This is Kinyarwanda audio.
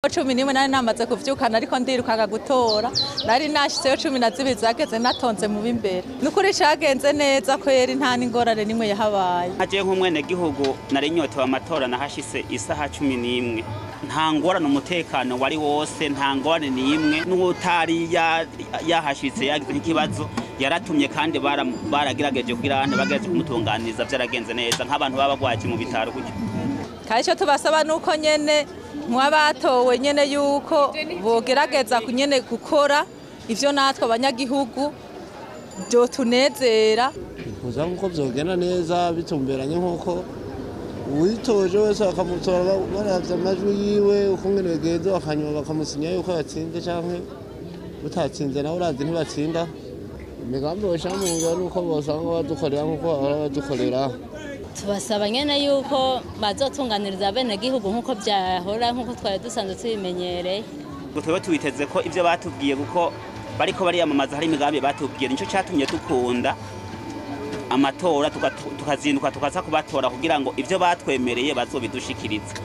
11 nari namaze kuvyukana ariko ndirukaga gutora nari nashizeyo 12 zageze natonze mu bimbere nukuri yagenze neza ko yeri nta n'ingorane nimwe yahabaye aje nk'umwene gihugu nari nyotewe amatora nahashise isaha 11 nta ngorane umutekano wari wose nta ngorane nimwe n'utari yahashitse yagize ikibazo yaratumye kandi baragirageje kugira ande bageze kumutunganiriza byaragenze neza nk'abantu babagwaje mu bitaro kuko kaje tubasaba nuko nyene mwabatowe nyene yuko bogerageza kunyene gukora ivyo natwe abanyagihugu byo tunezera kuza nkuko byogena neza bitumberanye nkuko witoje wese akamutora baravye amajwi yiwe ukungene yagenze akanyuma bakamusinya yuko yatsinze canke utatsinze nawe urazi ntibatsinda imigambi washamuga nuko bosanga badukorera nkuko badukorera tubasaba nyene yuko bazotunganiriza abenegihugu nkuko byahora nkuko twari dusanzwe tubimenyereye twebwe tubiteze ko ivyo batubwiye kuko bariko bariyamamaza hari imigambi batubwiye nico cyatumye dukunda amatora tukazinduka tukaza kubatora kugira ngo ivyo batwemereye bazobidushikiriza